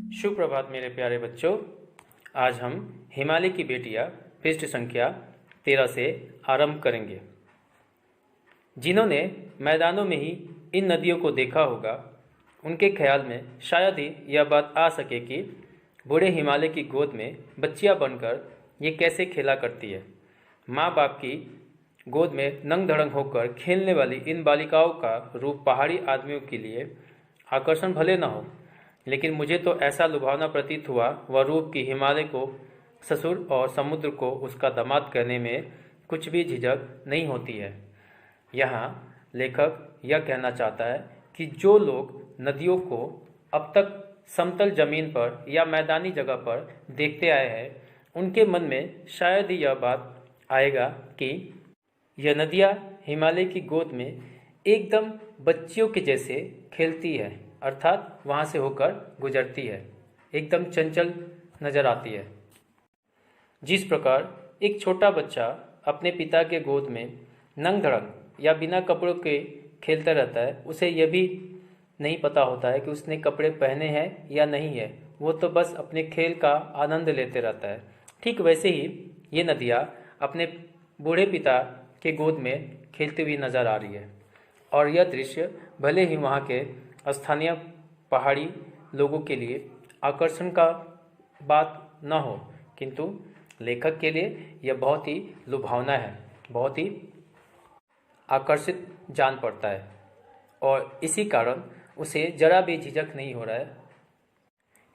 सुप्रभात मेरे प्यारे बच्चों। आज हम हिमालय की बेटियां पृष्ठ संख्या 13 से आरंभ करेंगे। जिन्होंने मैदानों में ही इन नदियों को देखा होगा, उनके ख्याल में शायद ही यह बात आ सके कि बूढ़े हिमालय की गोद में बच्चियां बनकर ये कैसे खेला करती है। माँ बाप की गोद में नंग धड़ंग होकर खेलने वाली इन बालिकाओं का रूप पहाड़ी आदमियों के लिए आकर्षण भले न हो, लेकिन मुझे तो ऐसा लुभावना प्रतीत हुआ वह रूप कि हिमालय को ससुर और समुद्र को उसका दामाद कहने में कुछ भी झिझक नहीं होती है। यहाँ लेखक यह कहना चाहता है कि जो लोग नदियों को अब तक समतल जमीन पर या मैदानी जगह पर देखते आए हैं, उनके मन में शायद ही यह बात आएगा कि यह नदियाँ हिमालय की गोद में एकदम बच्चियों के जैसे खेलती है, अर्थात वहाँ से होकर गुजरती है, एकदम चंचल नजर आती है। जिस प्रकार एक छोटा बच्चा अपने पिता के गोद में नंग धड़ंग या बिना कपड़ों के खेलता रहता है, उसे यह भी नहीं पता होता है कि उसने कपड़े पहने हैं या नहीं है, वो तो बस अपने खेल का आनंद लेते रहता है। ठीक वैसे ही ये नदियाँ अपने बूढ़े पिता के गोद में खेलती हुई नजर आ रही है, और यह दृश्य भले ही वहाँ के स्थानीय पहाड़ी लोगों के लिए आकर्षण का बात न हो, किंतु लेखक के लिए यह बहुत ही लुभावना है, बहुत ही आकर्षित जान पड़ता है, और इसी कारण उसे जरा भी झिझक नहीं हो रहा है,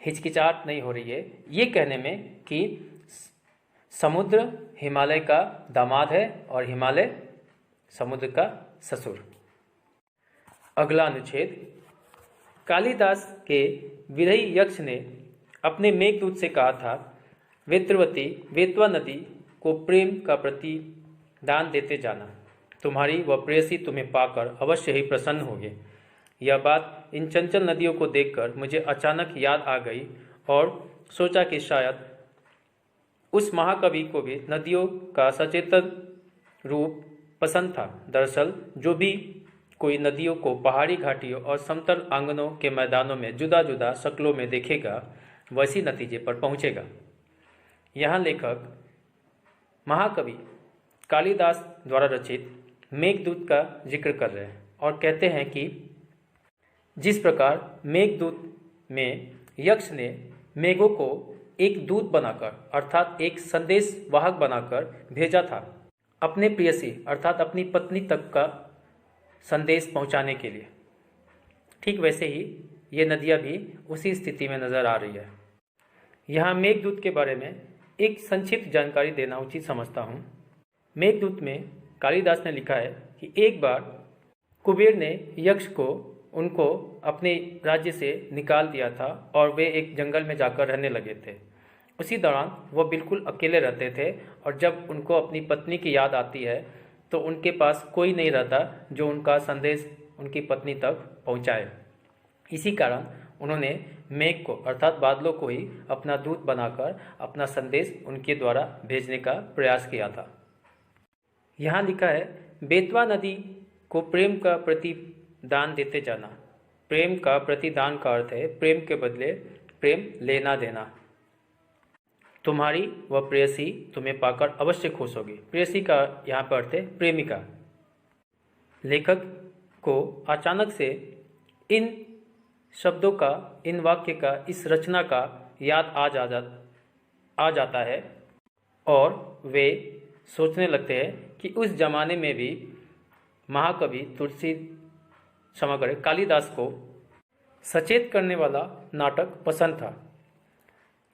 हिचकिचाहट नहीं हो रही है ये कहने में कि समुद्र हिमालय का दामाद है और हिमालय समुद्र का ससुर। अगला अनुच्छेद। कालिदास के विरही यक्ष ने अपने मेघदूत से कहा था, वेत्रवती वेतवा नदी को प्रेम का प्रतिदान देते जाना, तुम्हारी वह प्रेयसी तुम्हें पाकर अवश्य ही प्रसन्न होगी। यह बात इन चंचल नदियों को देखकर मुझे अचानक याद आ गई और सोचा कि शायद उस महाकवि को भी नदियों का सचेतन रूप पसंद था। दरअसल जो भी कोई नदियों को पहाड़ी घाटियों और समतल आंगनों के मैदानों में जुदा जुदा शक्लों में देखेगा, वैसी नतीजे पर पहुंचेगा। यहाँ लेखक महाकवि कालिदास द्वारा रचित मेघदूत का जिक्र कर रहे हैं और कहते हैं कि जिस प्रकार मेघदूत में यक्ष ने मेघों को एक दूत बनाकर अर्थात एक संदेश वाहक बनाकर भेजा था अपने प्रेयसी अर्थात अपनी पत्नी तक का संदेश पहुंचाने के लिए, ठीक वैसे ही ये नदियाँ भी उसी स्थिति में नजर आ रही है। यहाँ मेघदूत के बारे में एक संक्षिप्त जानकारी देना उचित समझता हूँ। मेघदूत में कालिदास ने लिखा है कि एक बार कुबेर ने यक्ष को उनको अपने राज्य से निकाल दिया था और वे एक जंगल में जाकर रहने लगे थे। उसी दौरान वह बिल्कुल अकेले रहते थे, और जब उनको अपनी पत्नी की याद आती है तो उनके पास कोई नहीं रहता जो उनका संदेश उनकी पत्नी तक पहुंचाए। इसी कारण उन्होंने मेघ को अर्थात बादलों को ही अपना दूत बनाकर अपना संदेश उनके द्वारा भेजने का प्रयास किया था। यहाँ लिखा है, बेतवा नदी को प्रेम का प्रतिदान देते जाना। प्रेम का प्रतिदान का अर्थ है प्रेम के बदले प्रेम लेना देना। तुम्हारी वह प्रेयसी तुम्हें पाकर अवश्य खुश होगी। प्रेयसी का यहाँ पर अर्थ है प्रेमिका। लेखक को अचानक से इन शब्दों का, इन वाक्य का, इस रचना का याद आ जाता है, और वे सोचने लगते हैं कि उस जमाने में भी महाकवि कालिदास को सचेत करने वाला नाटक पसंद था।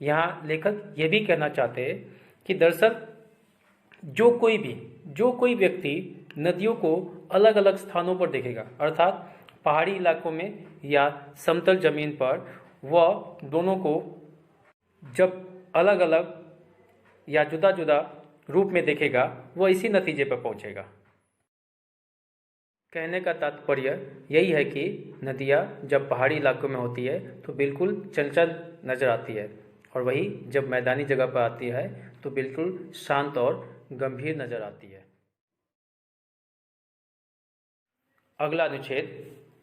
यहाँ लेखक ये भी कहना चाहते हैं कि दरअसल जो कोई व्यक्ति नदियों को अलग अलग स्थानों पर देखेगा, अर्थात पहाड़ी इलाकों में या समतल जमीन पर, वह दोनों को जब अलग अलग या जुदा जुदा रूप में देखेगा, वह इसी नतीजे पर पहुंचेगा। कहने का तात्पर्य यही है कि नदियाँ जब पहाड़ी इलाकों में होती है तो बिल्कुल चंचल नजर आती है, और वही जब मैदानी जगह पर आती है तो बिल्कुल शांत और गंभीर नजर आती है। अगला अनुच्छेद।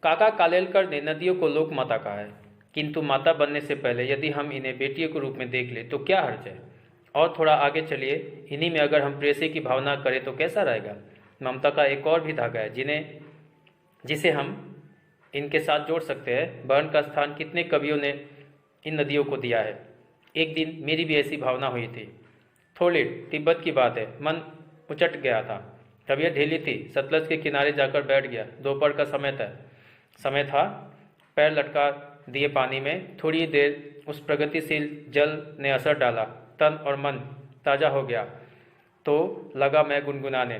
काका कालेलकर ने नदियों को लोक माता कहा है। किंतु माता बनने से पहले यदि हम इन्हें बेटियों के रूप में देख ले तो क्या हर्ज है। और थोड़ा आगे चलिए, इन्हीं में अगर हम प्रेयसी की भावना करें तो कैसा रहेगा। ममता का एक और भी धागा है जिसे हम इनके साथ जोड़ सकते हैं। बहन का स्थान कितने कवियों ने इन नदियों को दिया है। एक दिन मेरी भी ऐसी भावना हुई थी। थोड़ी तिब्बत की बात है, मन उचट गया था, तबीयत ढीली थी, सतलज के किनारे जाकर बैठ गया। दोपहर का समय था। पैर लटका दिए पानी में। थोड़ी देर उस प्रगतिशील जल ने असर डाला, तन और मन ताज़ा हो गया। तो लगा मैं गुनगुनाने,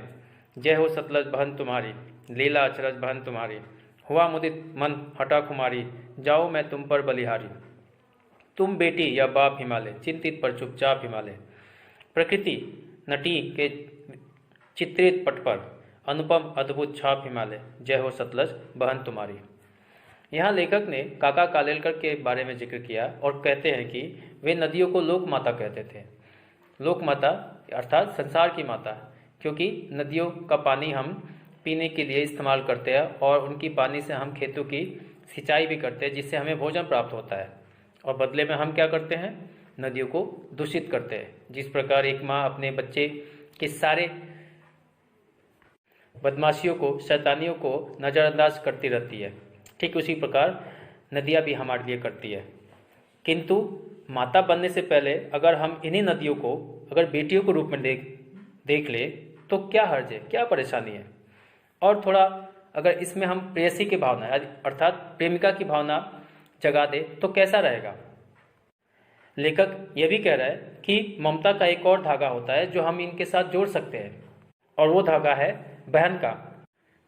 जय हो सतलज बहन तुम्हारी, लीला अचरज बहन तुम्हारी। हुआ मुदित मन हटा खुमारी, जाओ मैं तुम पर बलिहारी। तुम बेटी या बाप हिमालय, चिंतित पर चुपचाप हिमालय। प्रकृति नटी के चित्रित पट पर अनुपम अद्भुत छाप हिमालय, जय हो सतलज बहन तुम्हारी। यहाँ लेखक ने काका कालेलकर के बारे में जिक्र किया और कहते हैं कि वे नदियों को लोक माता कहते थे। लोक माता अर्थात संसार की माता, क्योंकि नदियों का पानी हम पीने के लिए इस्तेमाल करते हैं और उनकी पानी से हम खेतों की सिंचाई भी करते हैं, जिससे हमें भोजन प्राप्त होता है। और बदले में हम क्या करते हैं, नदियों को दूषित करते हैं। जिस प्रकार एक माँ अपने बच्चे के सारे बदमाशियों को, शैतानियों को नज़रअंदाज करती रहती है, ठीक उसी प्रकार नदियाँ भी हमारे लिए करती है। किंतु माता बनने से पहले अगर हम इन्हीं नदियों को अगर बेटियों के रूप में देख ले तो क्या हर्ज है, क्या परेशानी है। और थोड़ा अगर इसमें हम प्रेयसी की भावना अर्थात प्रेमिका की भावना जगा दे तो कैसा रहेगा। लेखक यह भी कह रहा है कि ममता का एक और धागा होता है जो हम इनके साथ जोड़ सकते हैं, और वो धागा है बहन का।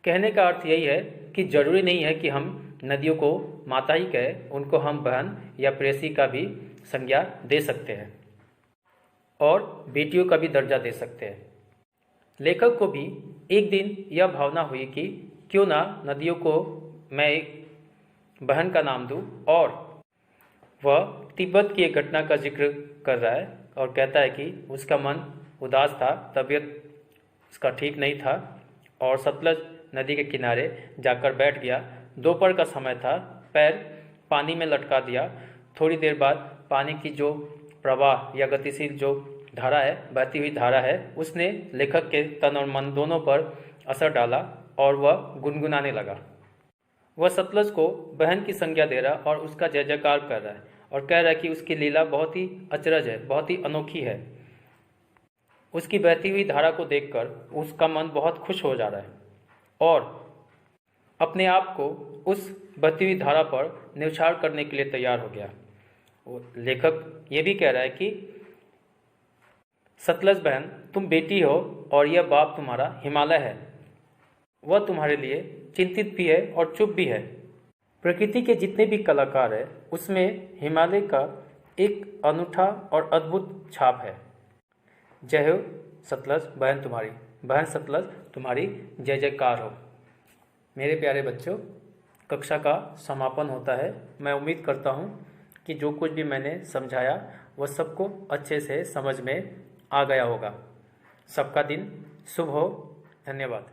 कहने का अर्थ यही है कि जरूरी नहीं है कि हम नदियों को माता ही कहें, उनको हम बहन या प्रेयसी का भी संज्ञा दे सकते हैं और बेटियों का भी दर्जा दे सकते हैं। लेखक को भी एक दिन यह भावना हुई कि क्यों ना नदियों को मैं एक बहन का नाम दूं, और वह तिब्बत की एक घटना का जिक्र कर रहा है और कहता है कि उसका मन उदास था, तबीयत उसका ठीक नहीं था और सतलज नदी के किनारे जाकर बैठ गया। दोपहर का समय था, पैर पानी में लटका दिया। थोड़ी देर बाद पानी की जो प्रवाह या गतिशील जो धारा है, बहती हुई धारा है, उसने लेखक के तन और मन दोनों पर असर डाला और वह गुनगुनाने लगा। वह सतलज को बहन की संज्ञा दे रहा और उसका जय जयकार कर रहा है और कह रहा है कि उसकी लीला बहुत ही अचरज है, बहुत ही अनोखी है। उसकी बहती हुई धारा को देखकर उसका मन बहुत खुश हो जा रहा है और अपने आप को उस बहती हुई धारा पर न्यौछावर करने के लिए तैयार हो गया। लेखक ये भी कह रहा है कि सतलज बहन, तुम बेटी हो और यह बाप तुम्हारा हिमालय है। वह तुम्हारे लिए चिंतित भी है और चुप भी है। प्रकृति के जितने भी कलाकार हैं उसमें हिमालय का एक अनूठा और अद्भुत छाप है। जय हो सतलज बहन तुम्हारी, बहन सतलज तुम्हारी जय जयकार हो। मेरे प्यारे बच्चों, कक्षा का समापन होता है। मैं उम्मीद करता हूँ कि जो कुछ भी मैंने समझाया वह सबको अच्छे से समझ में आ गया होगा। सबका दिन शुभ हो। धन्यवाद।